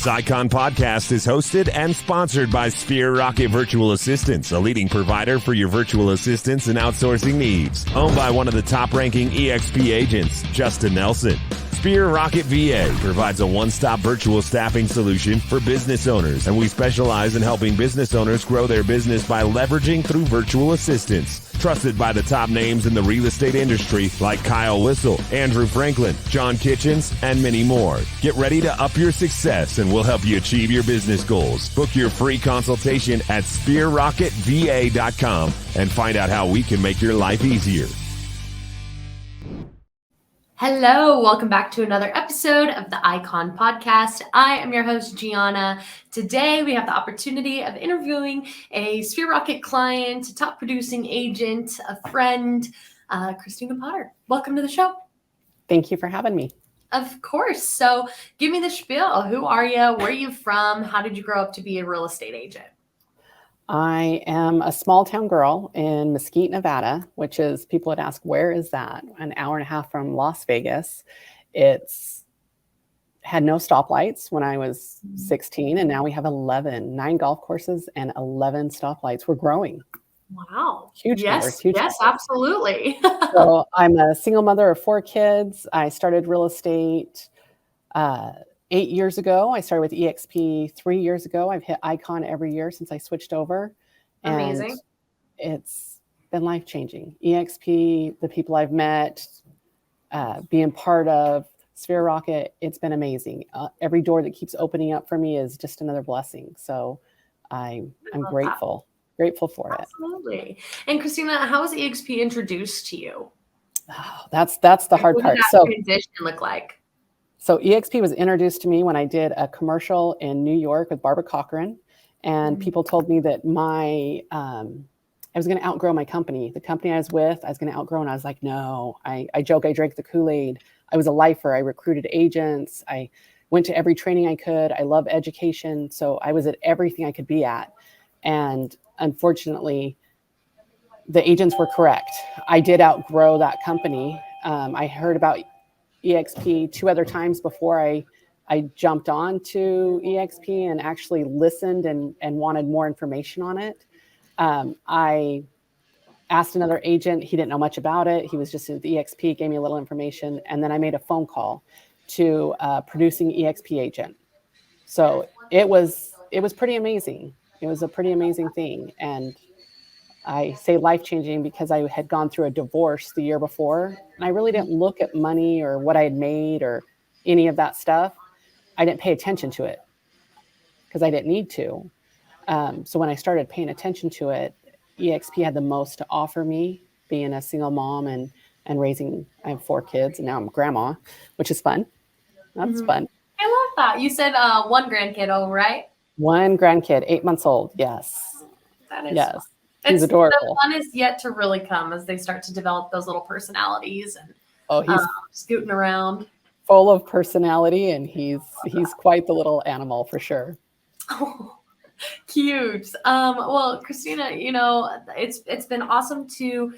This Icon podcast is hosted and sponsored by Sphere Rocket Virtual Assistants, a leading provider for your virtual assistants and outsourcing needs. Owned by one of the top-ranking EXP agents, Justin Nelson. Sphere Rocket VA provides a one-stop virtual staffing solution for business owners, and we specialize in helping business owners grow their business by leveraging through virtual assistants. Trusted by the top names in the real estate industry like Kyle Whistle, Andrew Franklin, John Kitchens, and many more. Get ready to up your success and we'll help you achieve your business goals. Book your free consultation at sphererocketva.com and find out how we can make your life easier. Hello, welcome back to another episode of the Icon Podcast. I am your host, Gianna. Today, we have the opportunity of interviewing a Sphere Rocket client, a top producing agent, a friend, Christina Potter. Welcome to the show. Thank you for having me. Of course. So give me the spiel. Who are you? Where are you from? How did you grow up to be a real estate agent? I am a small town girl in Mesquite, Nevada, which is, people would ask, where is that? An hour and a half from Las Vegas. It's had no stoplights when I was 16, and now we have 9 golf courses and 11 stoplights. We're growing. Wow. Huge numbers. Huge numbers. Absolutely. So I'm a single mother of 4 kids. I started real estate 8 years ago. I started with EXP 3 years ago. I've hit Icon every year since I switched over. Amazing. And it's been life-changing. EXP, the people I've met, being part of Sphere Rocket, it's been amazing. Every door that keeps opening up for me is just another blessing. So I'm grateful. Grateful for it. Absolutely. And Christina, how was EXP introduced to you? Oh, that's the hard part. What did that transition look like? So EXP was introduced to me when I did a commercial in New York with Barbara Cochran, and people told me that I was going to outgrow my company. The company I was with, I was going to outgrow, and I was like, no. I joke, I drank the Kool-Aid. I was a lifer. I recruited agents. I went to every training I could. I love education, so I was at everything I could be at. And unfortunately, the agents were correct. I did outgrow that company. I heard about EXP 2 other times before I jumped on to EXP and actually listened and wanted more information on it. I asked another agent. He didn't know much about it. He was just at EXP, gave me a little information. And then I made a phone call to a producing EXP agent. So it was pretty amazing. It was a pretty amazing thing. And I say life-changing because I had gone through a divorce the year before, and I really didn't look at money or what I had made or any of that stuff. I didn't pay attention to it because I didn't need to. So when I started paying attention to it, EXP had the most to offer me, being a single mom and raising. I have 4 kids, and now I'm grandma, which is fun. That's fun. I love that. You said 1 grandkid, right? 1 grandkid, 8 months old. Yes. That is yes. Fun. He's adorable. The fun is yet to really come as they start to develop those little personalities and he's scooting around. Full of personality, and he's quite the little animal for sure. Oh, cute. Well, Christina, it's been awesome to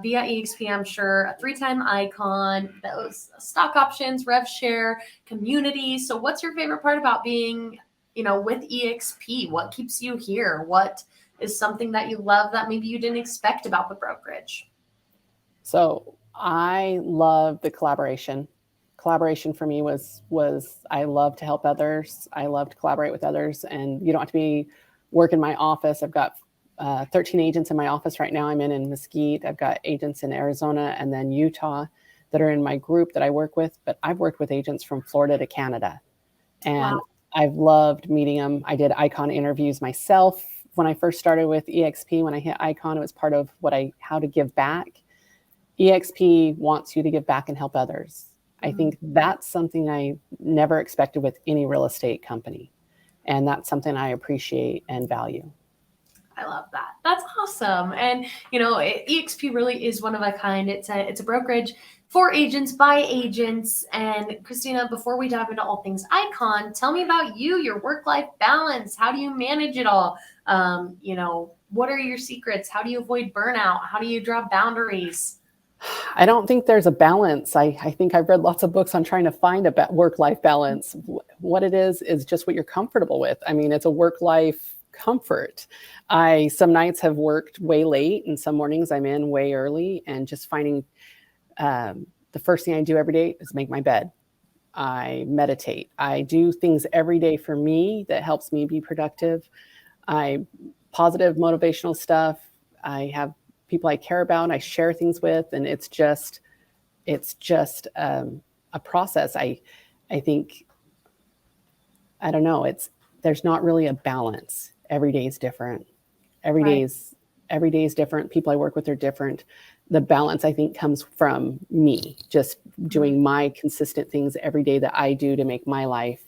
be at EXP. I'm sure a 3-time icon, those stock options, rev share, community. So, what's your favorite part about being, with EXP? What keeps you here? What is something that you love that maybe you didn't expect about the brokerage? So I love the collaboration. Collaboration for me was I love to help others. I love to collaborate with others, and you don't have to work in my office. I've got 13 agents in my office right now. I'm in Mesquite. I've got agents in Arizona and then Utah that are in my group that I work with, but I've worked with agents from Florida to Canada, and I've loved meeting them. I did Icon interviews myself. When I first started with EXP, when I hit Icon, it was part of how to give back. EXP wants you to give back and help others. I think that's something I never expected with any real estate company. And that's something I appreciate and value. I love that. That's awesome. And, EXP really is one of a kind. It's a brokerage for agents, by agents. And Christina, before we dive into all things Icon, tell me about you, your work-life balance. How do you manage it all? What are your secrets? How do you avoid burnout? How do you draw boundaries? I don't think there's a balance. I think I've read lots of books on trying to find a work-life balance. What it is just what you're comfortable with. I mean, it's a work-life comfort. Some nights have worked way late, and some mornings I'm in way early, and just finding the first thing I do every day is make my bed. I meditate. I do things every day for me that helps me be productive. Positive motivational stuff. I have people I care about, I share things with, and it's just a process. I think, I don't know, there's not really a balance. Every day is different. Every day is different. People I work with are different. The balance, I think, comes from me just doing my consistent things every day that I do to make my life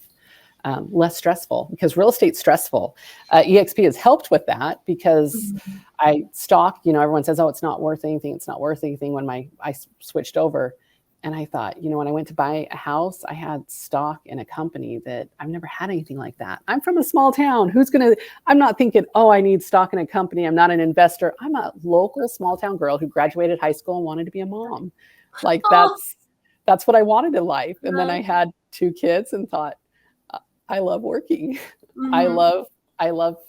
less stressful, because real estate's stressful. EXP has helped with that because I stock, everyone says, oh, it's not worth anything. It's not worth anything. When I switched over, and I thought, when I went to buy a house, I had stock in a company that I've never had anything like that. I'm from a small town. I'm not thinking, oh, I need stock in a company. I'm not an investor. I'm a local small town girl who graduated high school and wanted to be a mom. Like that's what I wanted in life. And then I had 2 kids and thought, I love working. I love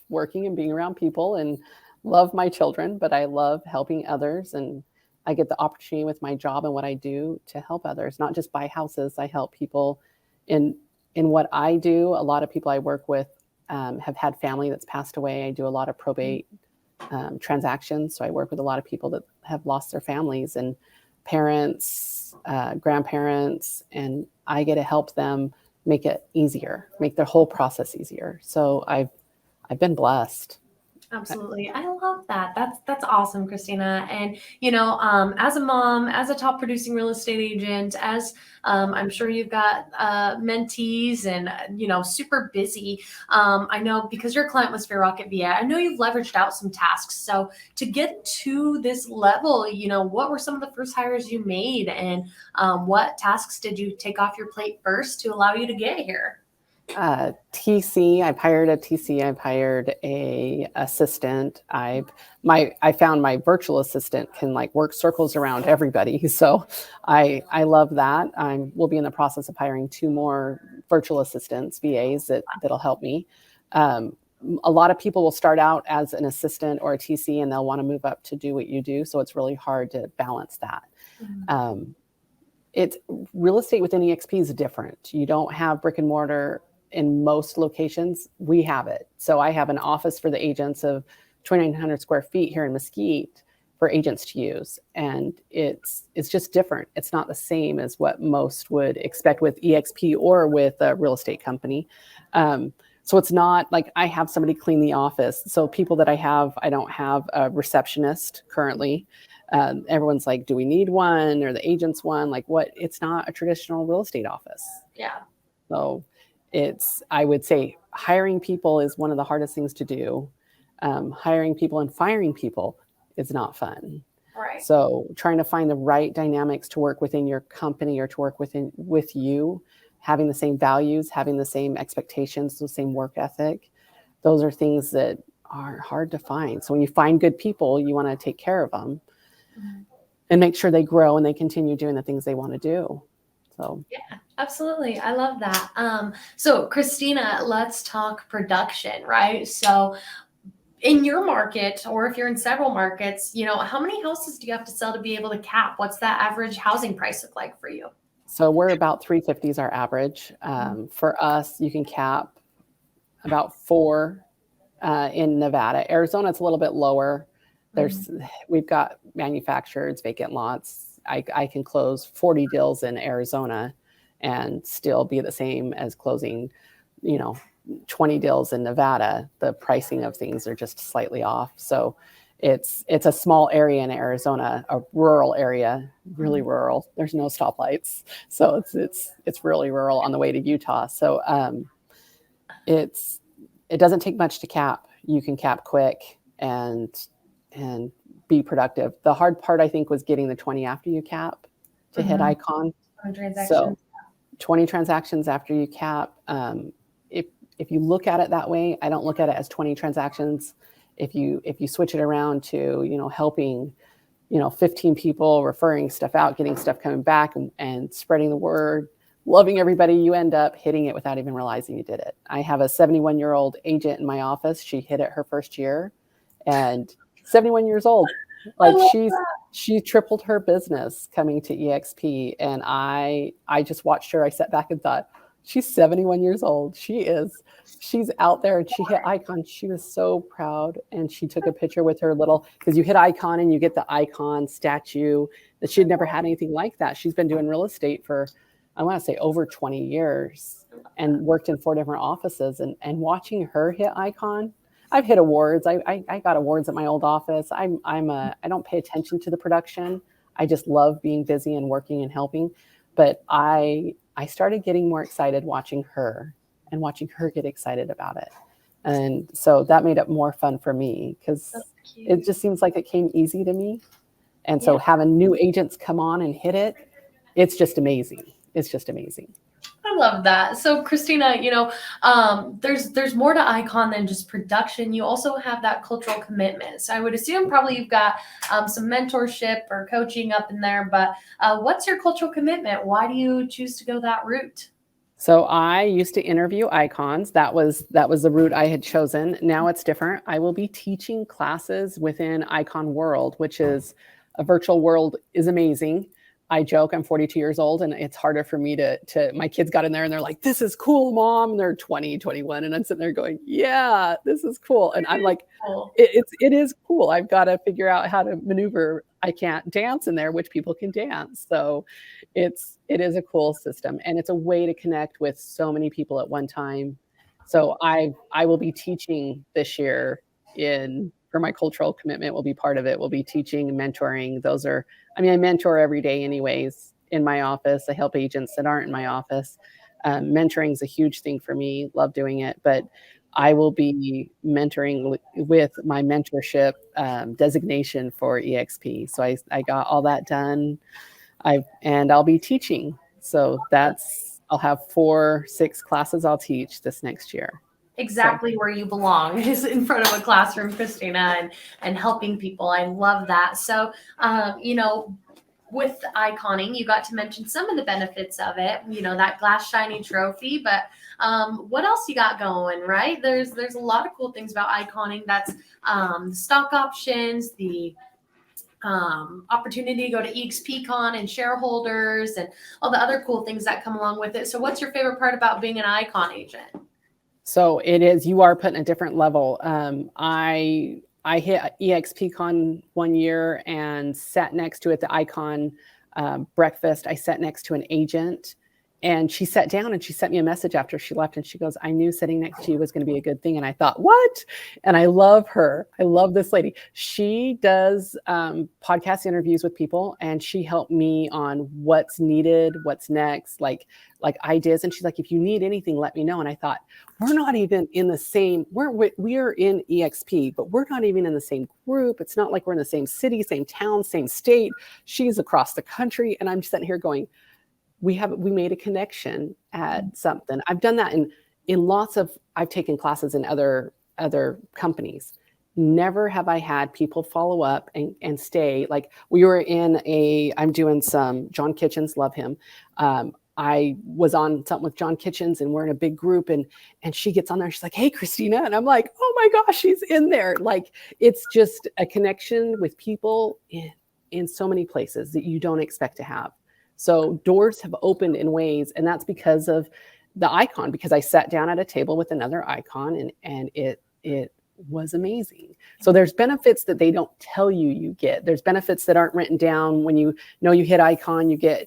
working and being around people, and love my children, but I love helping others. And I get the opportunity with my job and what I do to help others, not just buy houses. I help people in what I do. A lot of people I work with have had family that's passed away. I do a lot of probate transactions. So I work with a lot of people that have lost their families and parents, grandparents, and I get to help them make it easier, make their whole process easier. So I've been blessed. Absolutely. I love that. That's awesome, Christina. And, as a mom, as a top producing real estate agent, as I'm sure you've got mentees and, super busy. I know because your client was Fair Rocket VA, I know you've leveraged out some tasks. So to get to this level, what were some of the first hires you made, and what tasks did you take off your plate first to allow you to get here? TC, I've hired a TC, I've hired a assistant. I found my virtual assistant can work circles around everybody. So I love that. We'll be in the process of hiring 2 more virtual assistants, VAs that'll help me. A lot of people will start out as an assistant or a TC and they'll want to move up to do what you do. So it's really hard to balance that. It's real estate within EXP is different. You don't have brick and mortar in most locations. We have it. So I have an office for the agents of 2,900 square feet here in Mesquite for agents to use. And it's just different. It's not the same as what most would expect with EXP or with a real estate company. So it's not like I have somebody clean the office. So people that I don't have a receptionist currently. Everyone's like, do we need one? Or the agents one? What? It's not a traditional real estate office. Yeah. So I would say hiring people is one of the hardest things to do. Hiring people and firing people is not fun. Right. So trying to find the right dynamics to work within your company or to work with you, having the same values, having the same expectations, the same work ethic, those are things that are hard to find. So when you find good people, you want to take care of them and make sure they grow and they continue doing the things they want to do. So yeah, absolutely. I love that. So Christina, let's talk production, right? So in your market, or if you're in several markets, how many houses do you have to sell to be able to cap? What's that average housing price look like for you? So we're about 350 is our average. For us, you can cap about 4 in Nevada. Arizona, it's a little bit lower. We've got manufactured vacant lots. I can close 40 deals in Arizona and still be the same as closing, 20 deals in Nevada. The pricing of things are just slightly off. So it's a small area in Arizona, a rural area, really rural. There's no stoplights. So it's really rural on the way to Utah. So it doesn't take much to cap. You can cap quick and be productive. The hard part, I think, was getting the 20 after you cap to hit icon. 20 transactions. So 20 transactions after you cap. If you look at it that way, I don't look at it as 20 transactions. If you switch it around to, helping 15 people referring stuff out, getting stuff coming back, and spreading the word, loving everybody, you end up hitting it without even realizing you did it. I have a 71-year-old agent in my office. She hit it her first year, and 71 years old. Like she tripled her business coming to EXP. And I just watched her. I sat back and thought, she's 71 years old. She's out there, and she hit icon. She was so proud. And she took a picture with her little, because you hit icon and you get the icon statue, that she had never had anything like that. She's been doing real estate for, I want to say, over 20 years and worked in 4 different offices, and watching her hit icon. I've hit awards. I got awards at my old office. I don't pay attention to the production. I just love being busy and working and helping. But I started getting more excited watching her get excited about it. And so that made it more fun for me, because it just seems like it came easy to me. And so having new agents come on and hit it, it's just amazing. It's just amazing. I love that. So Christina, there's more to Icon than just production. You also have that cultural commitment. So I would assume probably you've got some mentorship or coaching up in there, but what's your cultural commitment? Why do you choose to go that route? So I used to interview icons. That was the route I had chosen. Now it's different. I will be teaching classes within Icon World, which is a virtual world, is amazing. I joke, I'm 42 years old, and it's harder for me to my kids got in there and they're like, this is cool, Mom. And they're 20, 21. And I'm sitting there going, yeah, this is cool. And I'm like, it is cool. I've got to figure out how to maneuver. I can't dance in there, which people can dance. So it is a cool system, and it's a way to connect with so many people at one time. So I will be teaching this year for my cultural commitment, will be part of it. We'll be teaching and mentoring. I mentor every day anyways in my office. I help agents that aren't in my office. Mentoring is a huge thing for me. Love doing it. But I will be mentoring with my mentorship designation for EXP. So I got all that done. And I'll be teaching. So I'll have 4-6 classes I'll teach this next year. Exactly where you belong is in front of a classroom, Christina, and helping people. I love that. So, with iconing, you got to mention some of the benefits of it, that glass shiny trophy, but what else you got going, right? There's a lot of cool things about iconing. That's the stock options, the opportunity to go to EXPCon and shareholders and all the other cool things that come along with it. So what's your favorite part about being an icon agent? So you are put in a different level. I hit EXPCon one year and sat next to it, the Icon breakfast. I sat next to an agent, and she sat down and she sent me a message after she left, and she goes, I knew sitting next to you was going to be a good thing. And I thought, what? And I love her. I love this lady. She does podcast interviews with people, and she helped me on what's needed, what's next, like ideas. And she's like, if you need anything, let me know. And I thought, we're not even in the same, we are in EXP, but we're not even in the same group. It's not like we're in the same city, same town, same state. She's across the country. And I'm just sitting here going, we made a connection at something. I've done that in I've taken classes in other companies. Never have I had people follow up and stay. Like I'm doing some John Kitchens, love him. I was on something with John Kitchens, and we're in a big group, and she gets on there. She's like, hey, Christina. And I'm like, oh my gosh, she's in there. Like, it's just a connection with people in so many places that you don't expect to have. So doors have opened in ways, and that's because of the icon, because I sat down at a table with another icon, and it was amazing. So there's benefits that they don't tell you get. There's benefits that aren't written down. When you hit icon, you get,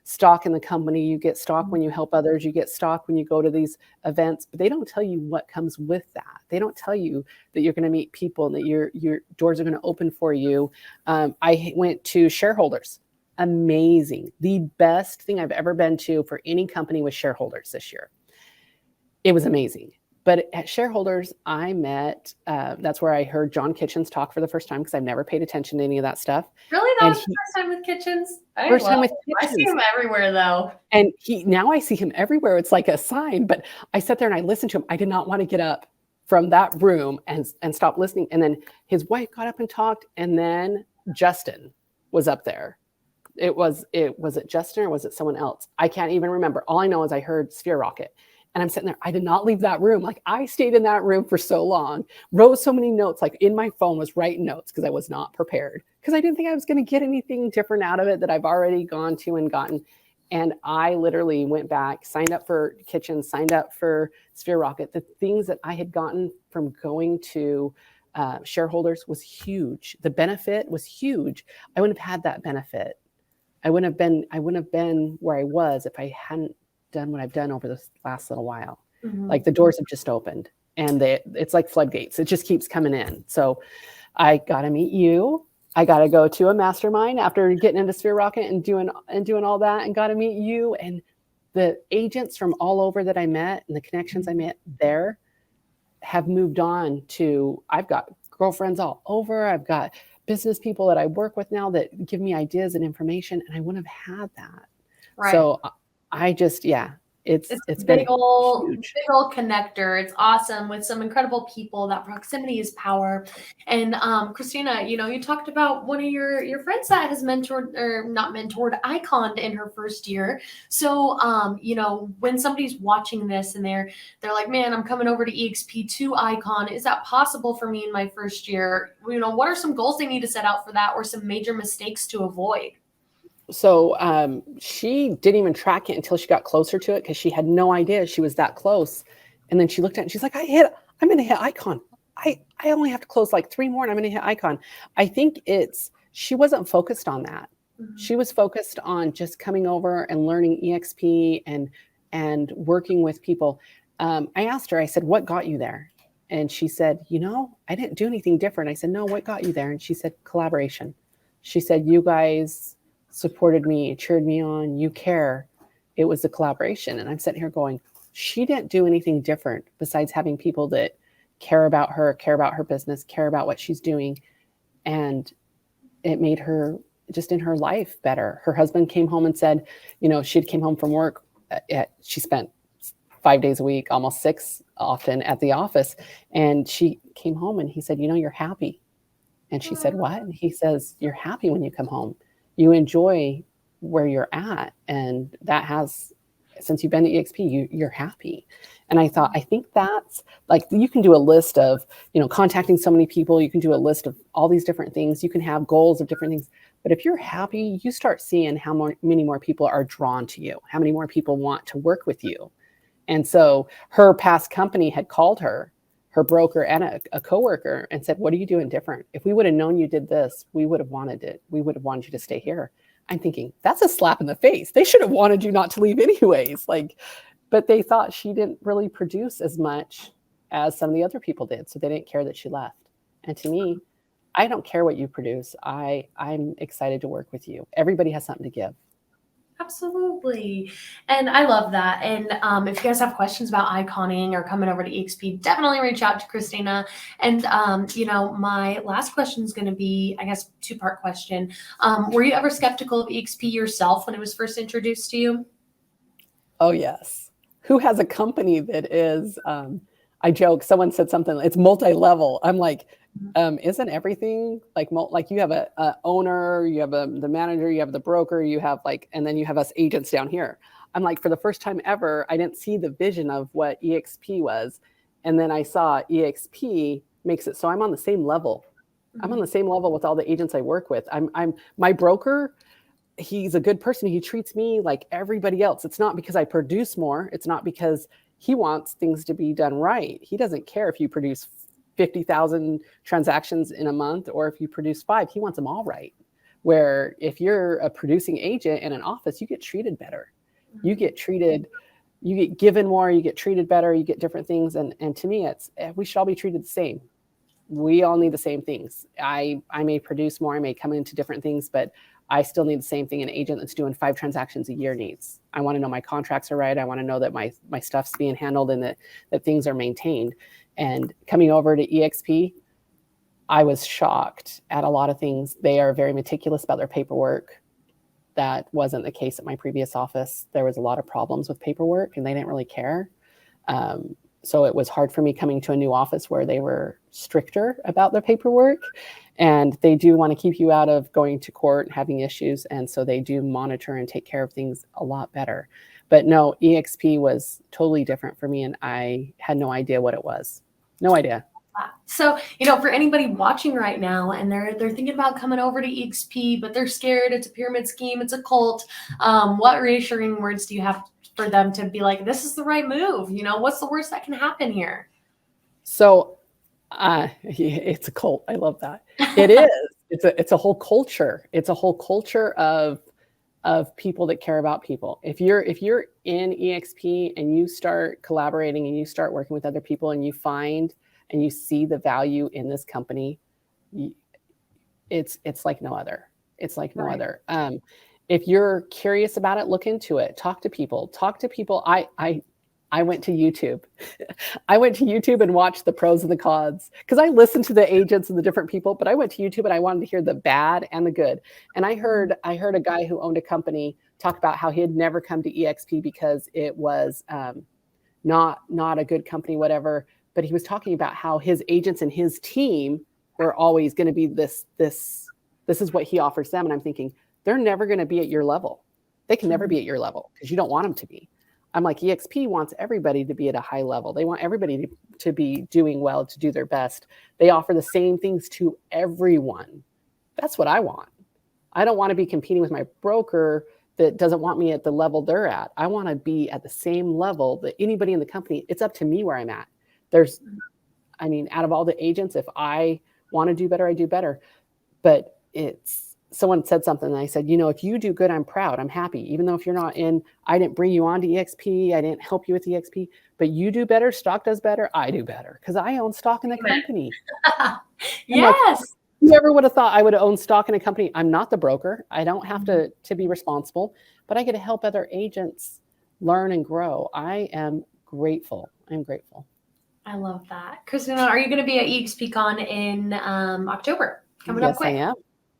stock in the company, you get stock when you help others, you get stock when you go to these events, but they don't tell you what comes with that. They don't tell you that you're going to meet people and that your doors are going to open for you. I went to shareholders. Amazing. The best thing I've ever been to for any company was shareholders this year. It was amazing. But at shareholders, I met, that's where I heard John Kitchens talk for the first time, because I've never paid attention to any of that stuff. Really? That was the first time with Kitchens? First time with Kitchens. I see him everywhere, though. And now I see him everywhere. It's like a sign. But I sat there and I listened to him. I did not want to get up from that room and stop listening. And then his wife got up and talked. And then Justin was up there. Was it Justin or was it someone else? I can't even remember. All I know is I heard Sphere Rocket. And I'm sitting there. I did not leave that room. Like, I stayed in that room for so long, wrote so many notes, like in my phone was writing notes because I was not prepared, because I didn't think I was going to get anything different out of it that I've already gone to and gotten. And I literally went back, signed up for kitchen, signed up for Sphere Rocket. The things that I had gotten from going to shareholders was huge. The benefit was huge. I wouldn't have had that benefit. I wouldn't have been where I was if I hadn't done what I've done over this last little while. Mm-hmm. Like, the doors have just opened, and it's like floodgates. It just keeps coming in. So I got to meet you. I got to go to a mastermind after getting into Sphere Rocket and doing all that, and got to meet you and the agents from all over that I met, and the connections I met there have moved on to, I've got girlfriends all over. I've got business people that I work with now that give me ideas and information, and I wouldn't have had that. Right. So I just, it's been big old huge. connector. It's awesome with some incredible people. That proximity is power. And Christina, you talked about one of your friends that has mentored, or not mentored, iconed in her first year. So when somebody's watching this and they're like, man, I'm coming over to EXP to icon. Is that possible for me in my first year? What are some goals they need to set out for that, or some major mistakes to avoid? So she didn't even track it until she got closer to it, because she had no idea she was that close. And then she looked at it and she's like, I'm going to hit icon. I only have to close like 3 more and I'm going to hit icon. I think she wasn't focused on that. Mm-hmm. She was focused on just coming over and learning EXP and working with people. I asked her, I said, what got you there? And she said, I didn't do anything different. I said, no, what got you there? And she said, collaboration. She said, you guys supported me, cheered me on, you care. It was the collaboration. And I'm sitting here going, she didn't do anything different besides having people that care about her business, care about what she's doing. And it made her, just in her life, better. Her husband came home and said, she came home from work. She spent 5 days a week, almost 6 often at the office. And she came home and he said, you're happy. And she said, what? And he says, you're happy when you come home. You enjoy where you're at. And that has, since you've been at EXP, you're happy. And I thought, I think that's like, you can do a list of, contacting so many people. You can do a list of all these different things. You can have goals of different things. But if you're happy, you start seeing how many more people are drawn to you, how many more people want to work with you. And so her past company had called her broker and a coworker, and said, what are you doing different? If we would have known you did this, we would have wanted it. We would have wanted you to stay here. I'm thinking, that's a slap in the face. They should have wanted you not to leave anyways. But they thought she didn't really produce as much as some of the other people did. So they didn't care that she left. And to me, I don't care what you produce. I'm excited to work with you. Everybody has something to give. Absolutely. And I love that. And if you guys have questions about iconing or coming over to EXP, definitely reach out to Christina. And, my last question is going to be, I guess, 2-part question. Were you ever skeptical of EXP yourself when it was first introduced to you? Oh, yes. Who has a company that is, I joke, someone said something, it's multi-level. I'm like, isn't everything like you have a owner, you have the manager, you have the broker, you have and then you have us agents down here. I'm like, for the first time ever, I didn't see the vision of what EXP was. And then I saw EXP makes it so I'm on the same level. Mm-hmm. I'm on the same level with all the agents I work with. I'm my broker. He's a good person. He treats me like everybody else. It's not because I produce more. It's not because he wants things to be done right. He doesn't care if you produce 50,000 transactions in a month or if you produce 5. He wants them all right. Where if you're a producing agent in an office, you get treated better. You get given more, you get treated better, you get different things. And to me, we should all be treated the same. We all need the same things. I may produce more, I may come into different things, but I still need the same thing an agent that's doing 5 transactions a year needs. I want to know my contracts are right. I want to know that my stuff's being handled and that things are maintained. And coming over to EXP, I was shocked at a lot of things. They are very meticulous about their paperwork. That wasn't the case at my previous office. There was a lot of problems with paperwork and they didn't really care. So it was hard for me coming to a new office where they were stricter about their paperwork, and they do want to keep you out of going to court and having issues. And so they do monitor and take care of things a lot better. But no, EXP was totally different for me, and I had no idea what it was. No idea. So, for anybody watching right now and they're thinking about coming over to EXP, but they're scared, it's a pyramid scheme, it's a cult, what reassuring words do you have for them to be like, this is the right move? What's the worst that can happen here? So it's a cult. I love that. It is. It's a whole culture. It's a whole culture of people that care about people. If you're in EXP and you start collaborating and you start working with other people and you find and you see the value in this company, it's like no other. It's like no other. If you're curious about it, look into it. Talk to people. I went to YouTube. I went to YouTube and watched the pros and the cons, because I listened to the agents and the different people, but I went to YouTube and I wanted to hear the bad and the good. And I heard a guy who owned a company talk about how he had never come to EXP because it was not a good company, whatever. But he was talking about how his agents and his team were always going to be this is what he offers them. And I'm thinking, they're never going to be at your level. They can never be at your level because you don't want them to be. I'm like, EXP wants everybody to be at a high level. They want everybody to be doing well, to do their best. They offer the same things to everyone. That's what I want. I don't want to be competing with my broker that doesn't want me at the level they're at. I want to be at the same level that anybody in the company. It's up to me where I'm at. Out of all the agents, if I want to do better, I do better. But someone said something and I said, if you do good, I'm proud. I'm happy. Even though if you're not in, I didn't bring you on to EXP. I didn't help you with EXP, but you do better. Stock does better. I do better because I own stock in the company. Yes. Like, whoever would have thought I would have owned stock in a company? I'm not the broker. I don't have to be responsible, but I get to help other agents learn and grow. I am grateful. I'm grateful. I love that. Christina, are you going to be at EXPCon in October? Coming up quick. I am.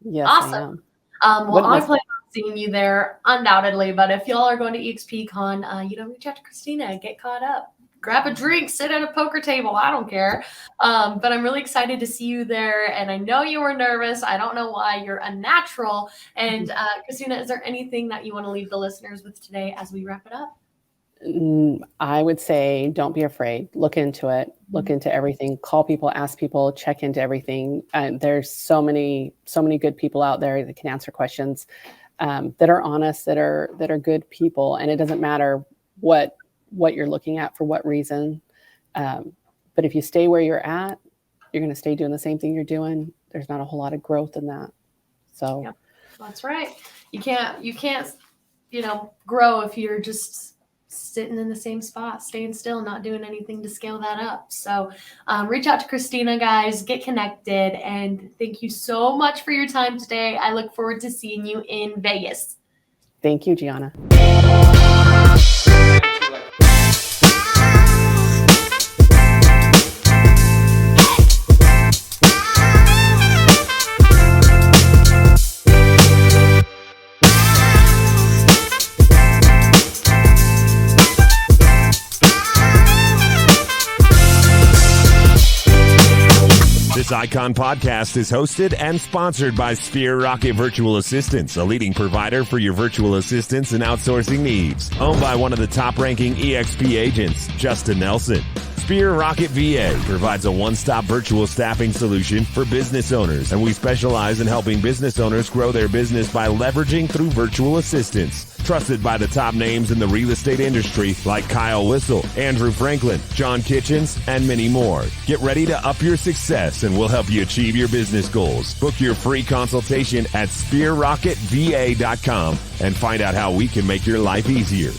Yes, awesome. I am. I plan on seeing you there undoubtedly, but if y'all are going to EXPCon, reach out to Christina, get caught up, grab a drink, sit at a poker table. I don't care. But I'm really excited to see you there. And I know you were nervous. I don't know why. You're a natural. And Christina, is there anything that you want to leave the listeners with today as we wrap it up? I would say, don't be afraid. Look into it. Look into everything. Call people, ask people, check into everything. There's so many good people out there that can answer questions, that are honest, that are good people. And it doesn't matter what you're looking at for what reason. But if you stay where you're at, you're going to stay doing the same thing you're doing. There's not a whole lot of growth in that. So yeah, that's right. You can't, grow if you're just sitting in the same spot, staying still, not doing anything to scale that up. So reach out to Christina, guys, get connected. And thank you so much for your time today. I look forward to seeing you in Vegas. Thank you, Gianna. This Icon podcast is hosted and sponsored by Sphere Rocket Virtual Assistants, a leading provider for your virtual assistants and outsourcing needs. Owned by one of the top-ranking EXP agents, Justin Nelson. Sphere Rocket VA provides a one-stop virtual staffing solution for business owners, and we specialize in helping business owners grow their business by leveraging through virtual assistants. Trusted by the top names in the real estate industry like Kyle Whistle, Andrew Franklin, John Kitchens, and many more. Get ready to up your success and we'll help you achieve your business goals. Book your free consultation at sphererocketva.com and find out how we can make your life easier.